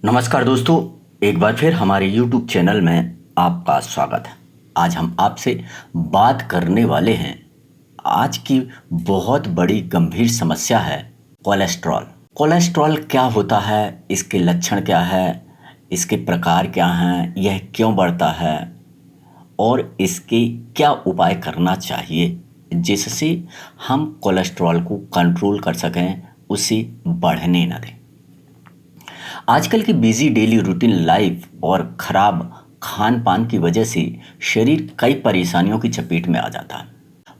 नमस्कार दोस्तों, एक बार फिर हमारे YouTube चैनल में आपका स्वागत है। आज हम आपसे बात करने वाले हैं। आज की बहुत बड़ी गंभीर समस्या है कोलेस्ट्रॉल। कोलेस्ट्रॉल क्या होता है, इसके लक्षण क्या है, इसके प्रकार क्या हैं, यह क्यों बढ़ता है और इसके क्या उपाय करना चाहिए जिससे हम कोलेस्ट्रॉल को कंट्रोल कर सकें, उसे बढ़ने न दें। आजकल की बिजी डेली रूटीन लाइफ और खराब खान पान की वजह से शरीर कई परेशानियों की चपेट में आ जाता है।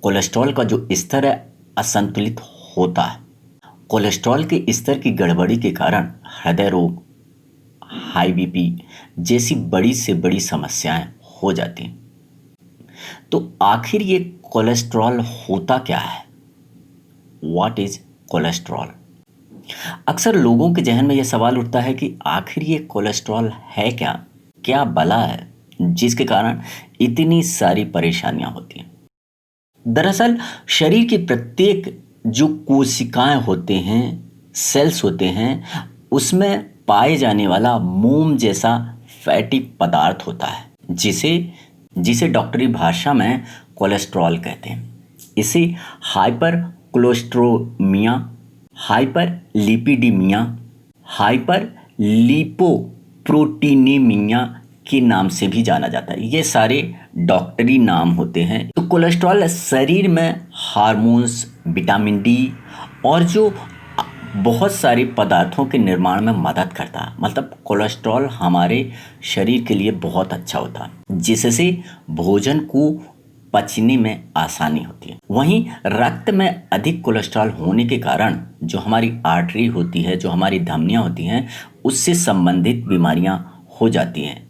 कोलेस्ट्रॉल का जो स्तर है असंतुलित होता है। कोलेस्ट्रॉल के स्तर की गड़बड़ी के कारण हृदय रोग, हाई बीपी जैसी बड़ी से बड़ी समस्याएं हो जाती हैं। तो आखिर ये कोलेस्ट्रॉल होता क्या है? What is cholesterol? अक्सर लोगों के जहन में यह सवाल उठता है कि आखिर ये कोलेस्ट्रॉल है क्या, क्या बला है जिसके कारण इतनी सारी परेशानियां होती हैं। दरअसल शरीर की प्रत्येक जो कोशिकाएं होते हैं, सेल्स होते हैं, उसमें पाए जाने वाला मोम जैसा फैटी पदार्थ होता है जिसे जिसे डॉक्टरी भाषा में कोलेस्ट्रॉल कहते हैं। इसे हाइपर कोलेस्ट्रोमिया, हाइपर लिपिडीमिया, हाइपर लिपोप्रोटीनेमिया के नाम से भी जाना जाता है। ये सारे डॉक्टरी नाम होते हैं। तो कोलेस्ट्रॉल शरीर में हार्मोन्स, विटामिन डी और जो बहुत सारे पदार्थों के निर्माण में मदद करता है। मतलब कोलेस्ट्रॉल हमारे शरीर के लिए बहुत अच्छा होता है, जिससे भोजन को पचने में आसानी होती है। वहीं रक्त में अधिक कोलेस्ट्रॉल होने के कारण जो हमारी आर्टरी होती है, जो हमारी धमनियां होती हैं, उससे संबंधित बीमारियां हो जाती हैं।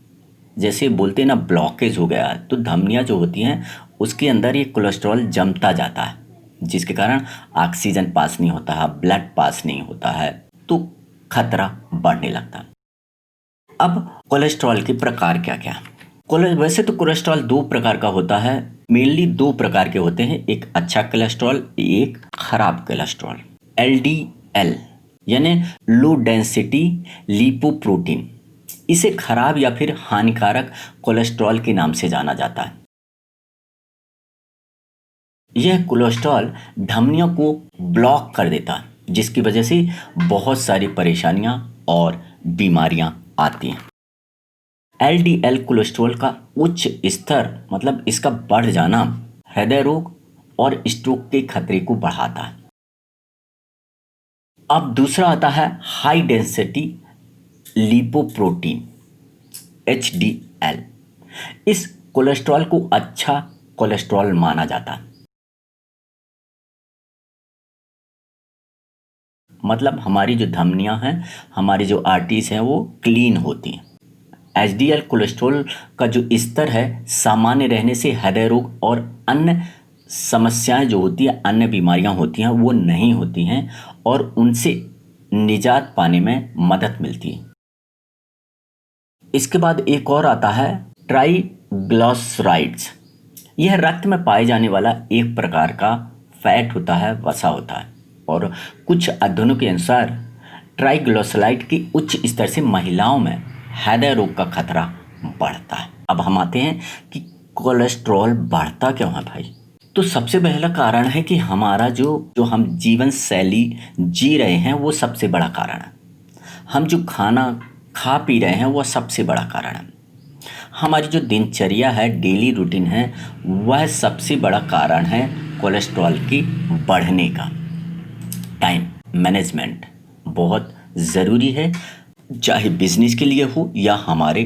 जैसे बोलते हैं ना, ब्लॉकेज हो गया, तो धमनियां जो होती हैं उसके अंदर ये कोलेस्ट्रॉल जमता जाता है, जिसके कारण ऑक्सीजन पास नहीं होता है, ब्लड पास नहीं होता है, तो खतरा बढ़ने लगता है। अब कोलेस्ट्रॉल के प्रकार क्या क्या? वैसे तो कोलेस्ट्रॉल दो प्रकार का होता है, मेनली दो प्रकार के होते हैं, एक अच्छा कोलेस्ट्रॉल, एक खराब कोलेस्ट्रॉल। एलडीएल यानी लो डेंसिटी लिपोप्रोटीन, इसे खराब या फिर हानिकारक कोलेस्ट्रॉल के नाम से जाना जाता है। यह कोलेस्ट्रॉल धमनियों को ब्लॉक कर देता है, जिसकी वजह से बहुत सारी परेशानियां और बीमारियां आती हैं। एलडीएल कोलेस्ट्रॉल का उच्च स्तर, मतलब इसका बढ़ जाना, हृदय रोग और स्ट्रोक के खतरे को बढ़ाता है। अब दूसरा आता है हाई डेंसिटी लिपोप्रोटीन, एचडीएल। इस कोलेस्ट्रॉल को अच्छा कोलेस्ट्रॉल माना जाता है। मतलब हमारी जो धमनियां हैं, हमारी जो आर्टरीज हैं, वो क्लीन होती हैं। एचडीएल कोलेस्ट्रॉल का जो स्तर है सामान्य रहने से हृदय रोग और अन्य समस्याएं जो होती है, अन्य बीमारियां होती हैं, वो नहीं होती हैं और उनसे निजात पाने में मदद मिलती है। इसके बाद एक और आता है ट्राइग्लिसराइड्स। यह रक्त में पाए जाने वाला एक प्रकार का फैट होता है, वसा होता है, और कुछ अध्ययनों के अनुसार ट्राइग्लिसराइड के उच्च स्तर से महिलाओं में हृदय रोग का खतरा बढ़ता है। अब हम आते हैं कि कोलेस्ट्रॉल बढ़ता क्यों है भाई। तो सबसे पहला कारण है कि हमारा जो हम जीवन शैली जी रहे हैं, वो सबसे बड़ा कारण है। हम जो खाना खा पी रहे हैं, वो सबसे बड़ा कारण है। हमारी जो दिनचर्या है, डेली रूटीन है, वह सबसे बड़ा कारण है कोलेस्ट्रॉल की बढ़ने का। टाइम मैनेजमेंट बहुत ज़रूरी है, चाहे बिजनेस के लिए हो या हमारे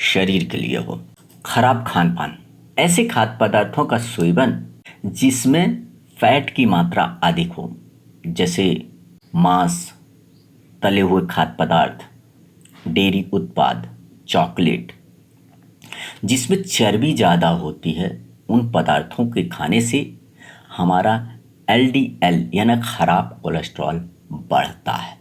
शरीर के लिए हो। खराब खान पान, ऐसे खाद्य पदार्थों का सेवन जिसमें फैट की मात्रा अधिक हो, जैसे मांस, तले हुए खाद्य पदार्थ, डेयरी उत्पाद, चॉकलेट, जिसमें चर्बी ज़्यादा होती है, उन पदार्थों के खाने से हमारा एलडीएल यानी खराब कोलेस्ट्रॉल बढ़ता है।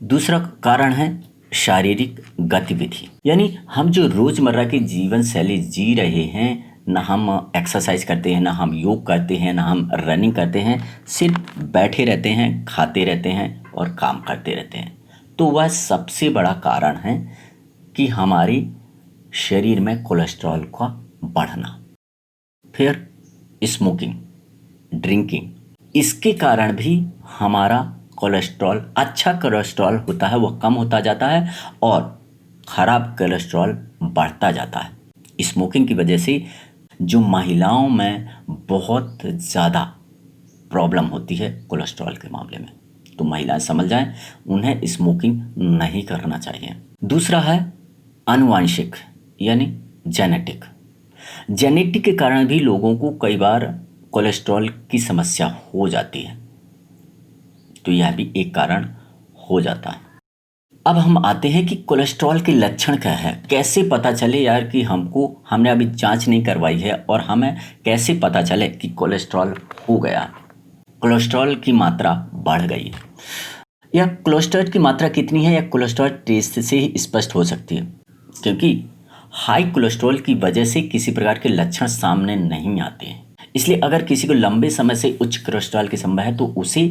दूसरा कारण है शारीरिक गतिविधि, यानी हम जो रोज़मर्रा की जीवन शैली जी रहे हैं, ना हम एक्सरसाइज करते हैं, ना हम योग करते हैं, ना हम रनिंग करते हैं, सिर्फ बैठे रहते हैं, खाते रहते हैं और काम करते रहते हैं। तो वह सबसे बड़ा कारण है कि हमारी शरीर में कोलेस्ट्रॉल का बढ़ना। फिर स्मोकिंग, ड्रिंकिंग, इसके कारण भी हमारा कोलेस्ट्रॉल, अच्छा कोलेस्ट्रॉल होता है वह कम होता जाता है और ख़राब कोलेस्ट्रॉल बढ़ता जाता है। स्मोकिंग की वजह से जो महिलाओं में बहुत ज़्यादा प्रॉब्लम होती है कोलेस्ट्रॉल के मामले में, तो महिलाएं समझ जाएं, उन्हें स्मोकिंग नहीं करना चाहिए। दूसरा है आनुवांशिक यानी जेनेटिक। जेनेटिक के कारण भी लोगों को कई बार कोलेस्ट्रॉल की समस्या हो जाती है, तो यह भी एक कारण हो जाता है। अब हम आते हैं कि कोलेस्ट्रॉल के लक्षण क्या है, कैसे पता चले यार कि हमने अभी जांच नहीं करवाई है और हमें कैसे पता चले कि कोलेस्ट्रॉल हो गया, कोलेस्ट्रॉल की मात्रा बढ़ गई है। या कोलेस्ट्रॉल की मात्रा कितनी है या कोलेस्ट्रॉल टेस्ट से ही स्पष्ट हो सकती है, क्योंकि हाई कोलेस्ट्रॉल की वजह से किसी प्रकार के लक्षण सामने नहीं आते हैं। इसलिए अगर किसी को लंबे समय से उच्च कोलेस्ट्रॉल की समस्या है तो उसे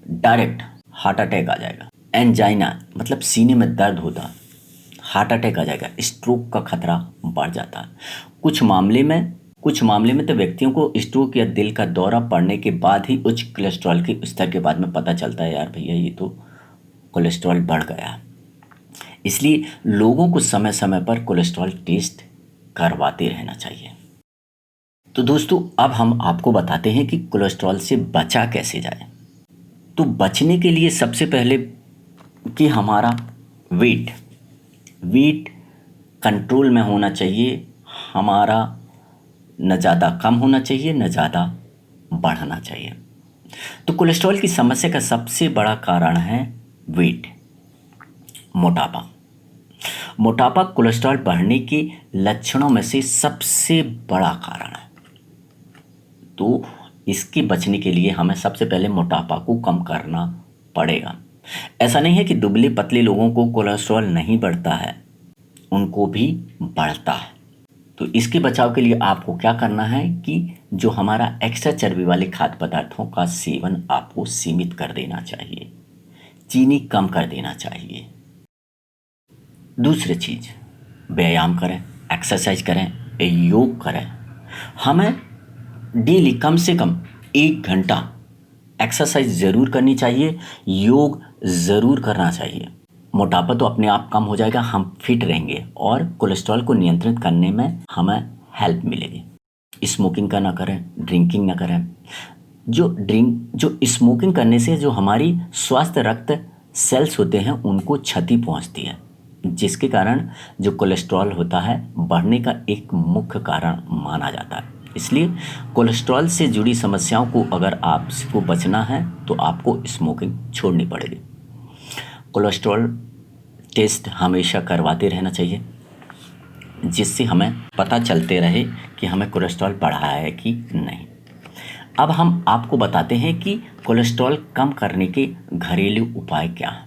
डायरेक्ट हार्ट अटैक आ जाएगा, एंजाइना मतलब सीने में दर्द होता, हार्ट अटैक आ जाएगा, स्ट्रोक का खतरा बढ़ जाता है। कुछ मामले में तो व्यक्तियों को स्ट्रोक या दिल का दौरा पड़ने के बाद ही उच्च कोलेस्ट्रॉल के स्तर के बाद में पता चलता है यार भैया ये तो कोलेस्ट्रॉल बढ़ गया। इसलिए लोगों को समय समय पर कोलेस्ट्रॉल टेस्ट करवाते रहना चाहिए। तो दोस्तों अब हम आपको बताते हैं कि कोलेस्ट्रॉल से बचा कैसे जाए। तो बचने के लिए सबसे पहले कि हमारा वेट कंट्रोल में होना चाहिए, हमारा न ज़्यादा कम होना चाहिए न ज़्यादा बढ़ना चाहिए। तो कोलेस्ट्रॉल की समस्या का सबसे बड़ा कारण है वेट, मोटापा कोलेस्ट्रॉल बढ़ने के लक्षणों में से सबसे बड़ा कारण है। तो इसके बचने के लिए हमें सबसे पहले मोटापा को कम करना पड़ेगा। ऐसा नहीं है कि दुबले पतले लोगों को कोलेस्ट्रॉल नहीं बढ़ता है, उनको भी बढ़ता है। तो इसके बचाव के लिए आपको क्या करना है कि जो हमारा एक्स्ट्रा चर्बी वाले खाद्य पदार्थों का सेवन आपको सीमित कर देना चाहिए, चीनी कम कर देना चाहिए। दूसरी चीज़, व्यायाम करें, एक्सरसाइज करें, योग करें। हमें डेली कम से कम 1 घंटा एक्सरसाइज ज़रूर करनी चाहिए, योग ज़रूर करना चाहिए। मोटापा तो अपने आप कम हो जाएगा, हम फिट रहेंगे और कोलेस्ट्रॉल को नियंत्रित करने में हमें हेल्प मिलेगी। स्मोकिंग का ना करें, ड्रिंकिंग ना करें। जो स्मोकिंग करने से जो हमारी स्वास्थ्य रक्त सेल्स होते हैं उनको क्षति पहुंचती है, जिसके कारण जो कोलेस्ट्रॉल होता है बढ़ने का एक मुख्य कारण माना जाता है। इसलिए कोलेस्ट्रॉल से जुड़ी समस्याओं को अगर आपको बचना है तो आपको स्मोकिंग छोड़नी पड़ेगी। कोलेस्ट्रॉल टेस्ट हमेशा करवाते रहना चाहिए, जिससे हमें पता चलते रहे कि हमें कोलेस्ट्रॉल बढ़ा है कि नहीं। अब हम आपको बताते हैं कि कोलेस्ट्रॉल कम करने के घरेलू उपाय क्या हैं।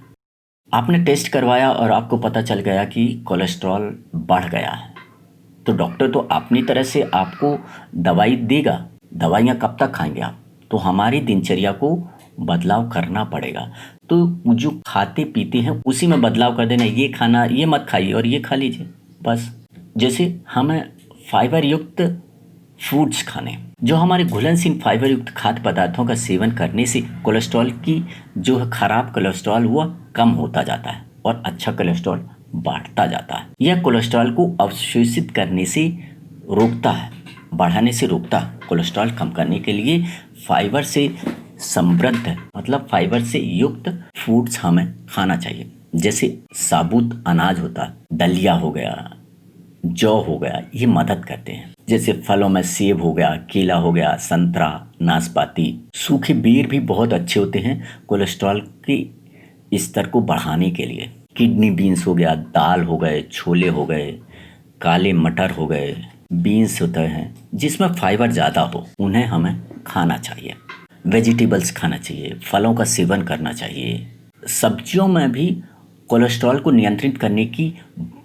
आपने टेस्ट करवाया और आपको पता चल गया कि कोलेस्ट्रॉल बढ़ गया है, तो डॉक्टर तो अपनी तरह से आपको दवाई देगा। दवाइयाँ कब तक खाएंगे आप? तो हमारी दिनचर्या को बदलाव करना पड़ेगा। तो जो खाते पीते हैं उसी में बदलाव कर देना, ये खाना ये मत खाइए और ये खा लीजिए बस। जैसे हमें फाइबर युक्त फूड्स खाने, जो हमारे घुलनशील फाइबर युक्त खाद्य पदार्थों का सेवन करने से कोलेस्ट्रॉल की जो खराब कोलेस्ट्रॉल वह कम होता जाता है और अच्छा कोलेस्ट्रॉल बढ़ता जाता है। यह कोलेस्ट्रॉल को अवशोषित करने से रोकता है, बढ़ाने से रोकता है। कोलेस्ट्रॉल कम करने के लिए फाइबर से समृद्ध मतलब फाइबर से युक्त फूड्स हमें खाना चाहिए। जैसे साबुत अनाज होता है, दलिया हो गया, जौ हो गया, ये मदद करते हैं। जैसे फलों में सेब हो गया, केला हो गया, संतरा, नाशपाती। सूखे बेर भी बहुत अच्छे होते हैं कोलेस्ट्रॉल के स्तर को बढ़ाने के लिए। किडनी बीन्स हो गया, दाल हो गए, छोले हो गए, काले मटर हो गए, बीन्स होते हैं जिसमें फाइबर ज़्यादा हो, उन्हें हमें खाना चाहिए। वेजिटेबल्स खाना चाहिए, फलों का सेवन करना चाहिए। सब्जियों में भी कोलेस्ट्रॉल को नियंत्रित करने की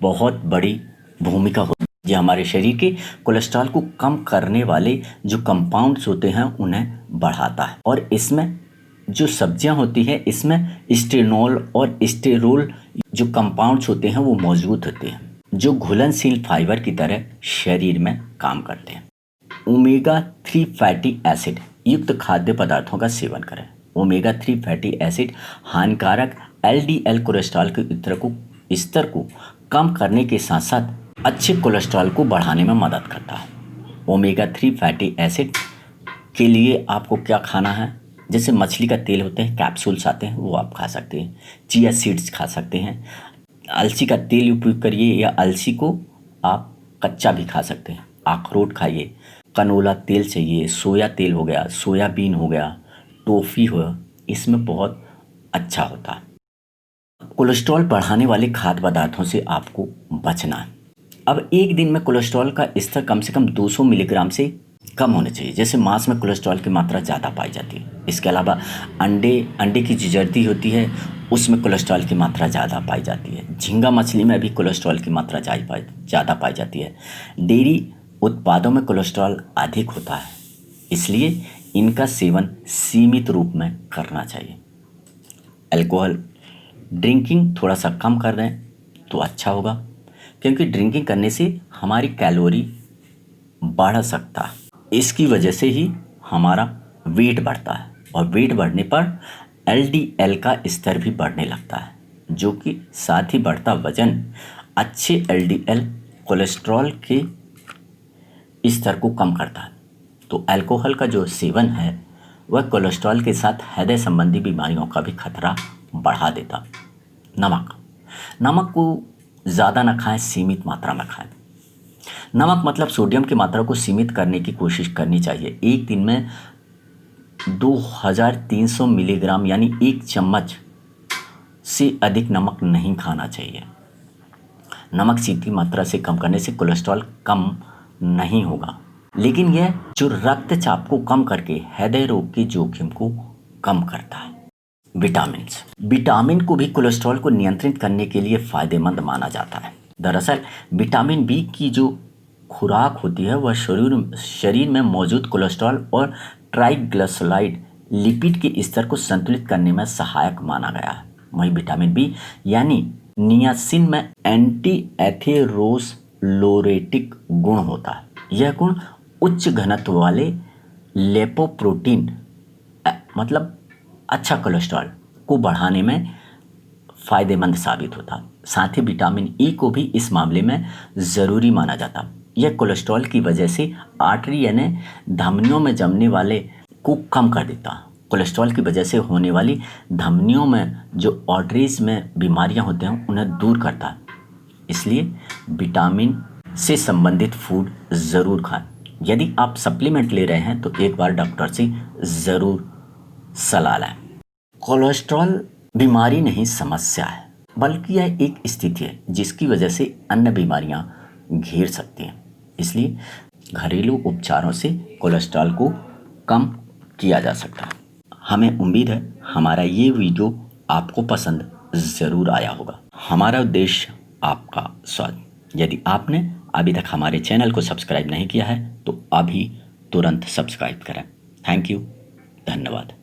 बहुत बड़ी भूमिका होती है। ये हमारे शरीर के कोलेस्ट्रॉल को कम करने वाले जो कंपाउंड्स होते हैं उन्हें बढ़ाता है और इसमें जो सब्जियां होती हैं इसमें स्टेनोल और स्टेरोल जो कंपाउंड्स होते हैं वो मौजूद होते हैं, जो घुलनशील फाइबर की तरह शरीर में काम करते हैं। ओमेगा 3 फैटी एसिड युक्त खाद्य पदार्थों का सेवन करें। ओमेगा 3 फैटी एसिड हानिकारक एलडीएल कोलेस्ट्रॉल के स्तर को कम करने के साथ साथ अच्छे कोलेस्ट्रॉल को बढ़ाने में मदद करता है। ओमेगा 3 फैटी एसिड के लिए आपको क्या खाना है, जैसे मछली का तेल होते हैं, कैप्सूल्स आते हैं, वो आप खा सकते हैं। चिया सीड्स खा सकते हैं। अलसी का तेल उपयोग करिए या अलसी को आप कच्चा भी खा सकते हैं। अखरोट खाइए। कनोला तेल चाहिए, सोया तेल हो गया, सोयाबीन हो गया, टोफ़ी हो, इसमें बहुत अच्छा होता है। कोलेस्ट्रॉल बढ़ाने वाले खाद्य पदार्थों से आपको बचना है। अब एक दिन में कोलेस्ट्रॉल का स्तर कम से कम 200 मिलीग्राम से कम होने चाहिए। जैसे मांस में कोलेस्ट्रॉल की मात्रा ज़्यादा पाई जाती है। इसके अलावा अंडे की जो जर्दी होती है उसमें कोलेस्ट्रॉल की मात्रा ज़्यादा पाई जाती है। झींगा मछली में भी कोलेस्ट्रॉल की मात्रा ज़्यादा पाई जाती है। डेयरी उत्पादों में कोलेस्ट्रॉल अधिक होता है, इसलिए इनका सेवन सीमित रूप में करना चाहिए। अल्कोहल ड्रिंकिंग थोड़ा सा कम कर दें तो अच्छा होगा, क्योंकि ड्रिंकिंग करने से हमारी कैलोरी बढ़ सकता है। इसकी वजह से ही हमारा वेट बढ़ता है और वेट बढ़ने पर एलडीएल का स्तर भी बढ़ने लगता है, जो कि साथ ही बढ़ता वजन अच्छे एलडीएल कोलेस्ट्रॉल के स्तर को कम करता है। तो अल्कोहल का जो सेवन है वह कोलेस्ट्रॉल के साथ हृदय संबंधी बीमारियों का भी खतरा बढ़ा देता। नमक को ज़्यादा न खाएं, सीमित मात्रा में खाएं। नमक मतलब सोडियम की मात्रा को सीमित करने की कोशिश करनी चाहिए। एक दिन में 2300 मिलीग्राम यानी 1 चम्मच से अधिक नमक नहीं खाना चाहिए। नमक सीधी मात्रा से कम करने से कोलेस्ट्रॉल कम नहीं होगा, लेकिन यह जो रक्तचाप को कम करके हृदय रोग के जोखिम को कम करता है। विटामिन को भी कोलेस्ट्रॉल को नियंत्रित करने के लिए फायदेमंद माना जाता है। दरअसल विटामिन बी की जो खुराक होती है वह शरीर में मौजूद कोलेस्ट्रॉल और ट्राइग्लिसराइड लिपिड के स्तर को संतुलित करने में सहायक माना गया है। वहीं विटामिन बी यानी नियासिन में एंटी एथेरोस्क्लेरोटिक गुण होता है। यह गुण उच्च घनत्व वाले लिपोप्रोटीन मतलब अच्छा कोलेस्ट्रॉल को बढ़ाने में फ़ायदेमंद साबित होता है। साथ ही विटामिन ई को भी इस मामले में ज़रूरी माना जाता। यह कोलेस्ट्रॉल की वजह से आर्टरी यानी धमनियों में जमने वाले को कम कर देता। कोलेस्ट्रॉल की वजह से होने वाली धमनियों में जो आर्टरीज में बीमारियां होते हैं उन्हें दूर करता है। इसलिए विटामिन से संबंधित फूड ज़रूर खाएं। यदि आप सप्लीमेंट ले रहे हैं तो एक बार डॉक्टर से ज़रूर सलाह लें। कोलेस्ट्रॉल बीमारी नहीं, समस्या है, बल्कि यह एक स्थिति है जिसकी वजह से अन्य बीमारियां घेर सकती हैं। इसलिए घरेलू उपचारों से कोलेस्ट्रॉल को कम किया जा सकता है। हमें उम्मीद है हमारा ये वीडियो आपको पसंद ज़रूर आया होगा। हमारा उद्देश्य आपका स्वाद। यदि आपने अभी तक हमारे चैनल को सब्सक्राइब नहीं किया है तो अभी तुरंत सब्सक्राइब करें। थैंक यू, धन्यवाद।